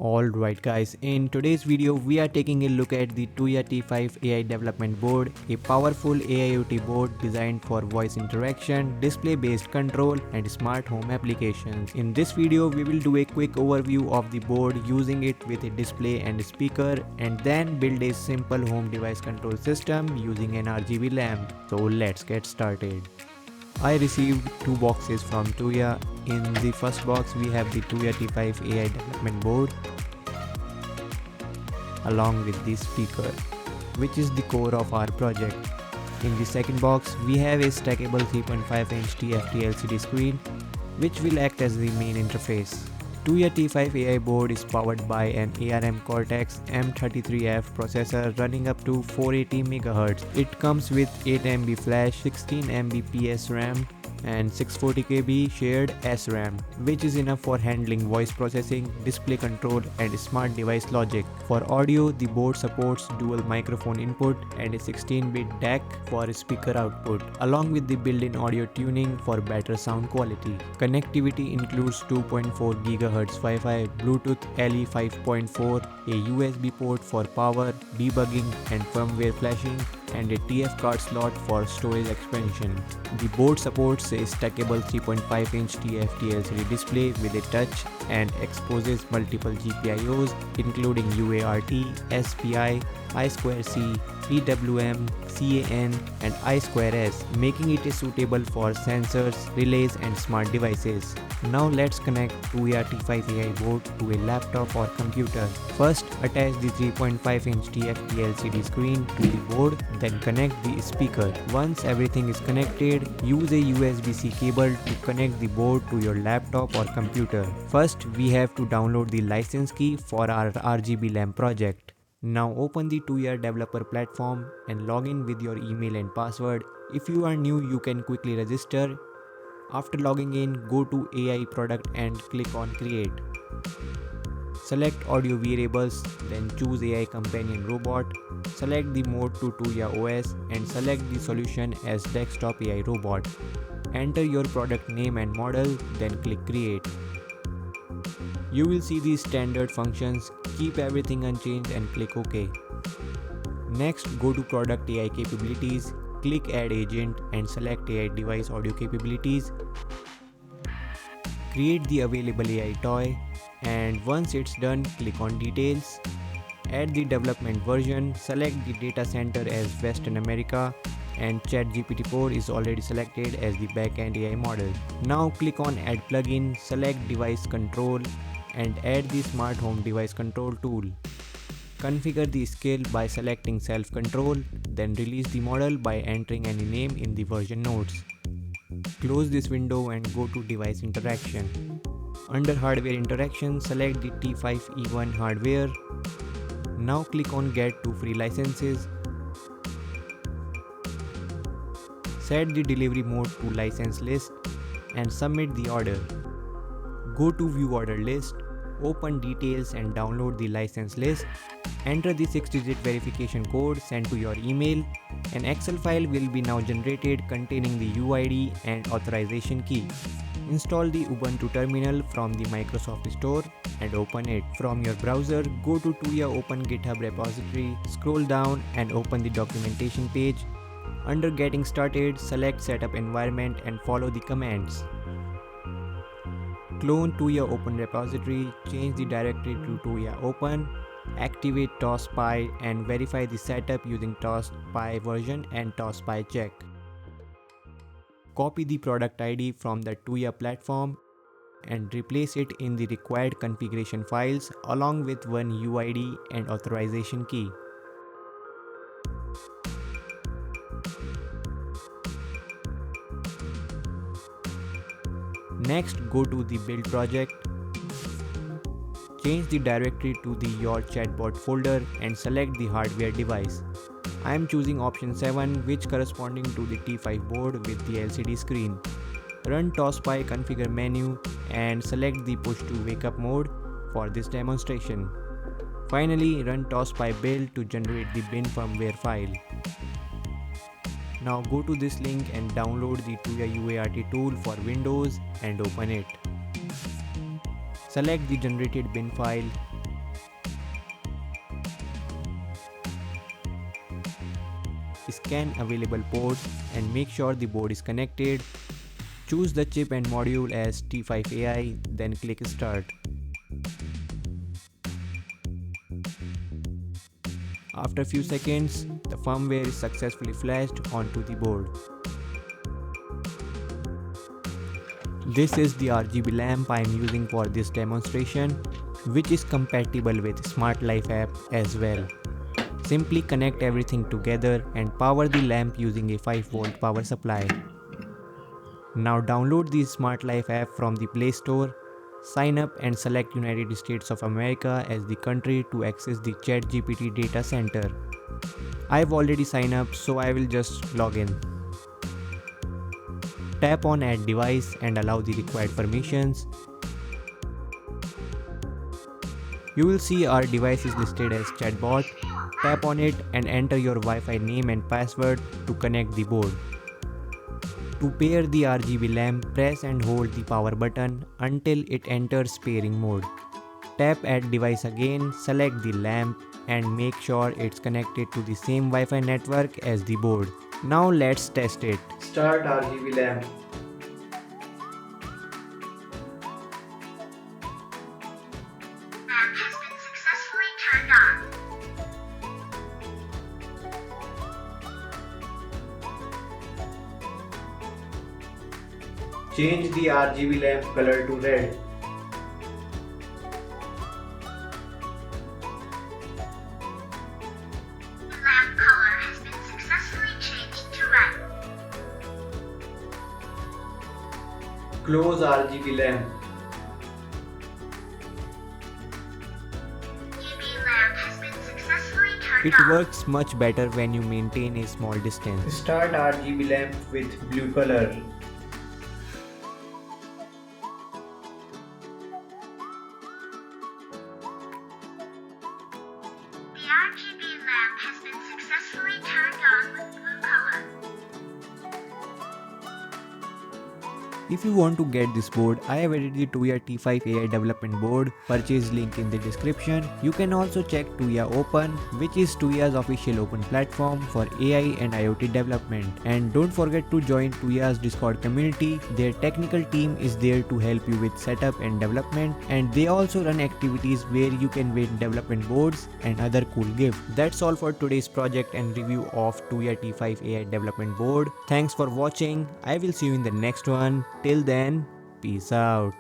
Alright guys, in today's video we are taking a look at the Tuya T5 AI development board, a powerful AIoT board designed for voice interaction, display-based control and smart home applications. In this video we will do a quick overview of the board using it with a display and speaker, and then build a simple home device control system using an RGB lamp. So let's get started. I received two boxes from Tuya. In the first box we have the Tuya T5 AI development board along with the speaker, which is the core of our project. In the second box we have a stackable 3.5-inch TFT LCD screen which will act as the main interface. Tuya T5 AI board is powered by an ARM Cortex M33F processor running up to 480 MHz. It comes with 8 MB flash, 16 MB PS RAM and 640 KB shared SRAM, which is enough for handling voice processing, display control and smart device logic. For audio, the board supports dual microphone input and a 16-bit DAC for speaker output, along with the built-in audio tuning for better sound quality. Connectivity includes 2.4 GHz Wi-Fi, Bluetooth LE 5.4, a USB port for power, debugging and firmware flashing, and a TF card slot for storage expansion. The board supports a stackable 3.5-inch TFT LCD display with a touch and exposes multiple GPIOs including UART, SPI, I2C, PWM, CAN and I2S, making it suitable for sensors, relays and smart devices. Now let's connect Tuya T5 AI board to a laptop or computer. First, attach the 3.5-inch TFT LCD screen to the board, then connect the speaker. Once everything is connected, use a USB-C cable to connect the board to your laptop or computer. First, we have to download the license key for our RGB lamp project. Now open the Tuya developer platform and log in with your email and password. If you are new, you can quickly register. After logging in, go to AI product and click on create. Select audio variables, then choose AI companion robot. Select the mode to Tuya OS and select the solution as desktop AI robot. Enter your product name and model, then click create. You will see these standard functions. Keep everything unchanged and click OK. Next, go to product AI capabilities, click add agent and select AI device audio capabilities. Create the available AI toy, and once it's done, click on details. Add the development version, select the data center as Western America, and ChatGPT-powered is already selected as the backend AI model. Now click on add plugin, select device control and add the smart home device control tool. Configure the scale by selecting self control, then release the model by entering any name in the version notes. Close this window and go to device interaction. Under hardware interaction, select the T5E1 hardware. Now click on get to free licenses. Set the delivery mode to license list and submit the order. Go to view order list, open details and download the license list. Enter the 6-digit verification code sent to your email. An Excel file will be now generated containing the UID and authorization key. Install the Ubuntu terminal from the Microsoft Store and open it. From your browser, go to Tuya Open GitHub repository, scroll down and open the documentation page. Under getting started, select setup environment and follow the commands. Clone Tuya Open repository, change the directory to Tuya Open, activate TOSPy and verify the setup using TOSPy version and TOSPy check. Copy the product ID from the Tuya platform and replace it in the required configuration files along with one UID and authorization key. Next, go to the build project. Change the directory to the your chatbot folder and select the hardware device. I am choosing option 7, which corresponding to the T5 board with the LCD screen. Run TOSPy configure menu and select the push to wake up mode for this demonstration. Finally, run TOSPy build to generate the bin firmware file. Now go to this link and download the Tuya UART tool for Windows and open it. Select the generated bin file scan available ports and make sure the board is connected. Choose the chip and module as T5 AI, then click Start. After a few seconds, the firmware is successfully flashed onto the board. This is the RGB lamp I am using for this demonstration, which is compatible with Smart Life app as well. Simply connect everything together and power the lamp using a 5V power supply. Now download the Smart Life app from the Play Store, sign up and select United States of America as the country to access the ChatGPT data center. I've already signed up, so I will just log in. Tap on Add Device and allow the required permissions. You will see our device is listed as Chatbot. Tap on it and enter your Wi-Fi name and password to connect the board. To pair the RGB lamp, press and hold the power button until it enters pairing mode. Tap Add Device again, select the lamp and make sure it's connected to the same Wi-Fi network as the board. Now let's test it. Start RGB lamp. Lamp has been successfully turned on. Change the RGB lamp color to red. The lamp color has been successfully changed to red. Close RGB lamp. EB lamp has been successfully turned It on. works much better when you maintain a small distance. Start RGB lamp with blue color. The RGB lamp has been successfully turned on with blue color. If you want to get this board, I have added the Tuya T5 AI development board, purchase link in the description. You can also check Tuya Open, which is Tuya's official open platform for AI and IoT development. And don't forget to join Tuya's Discord community. Their technical team is there to help you with setup and development, and they also run activities where you can win development boards and other cool gifts. That's all for today's project and review of Tuya T5 AI development board. Thanks for watching. I will see you in the next one. Till then, peace out.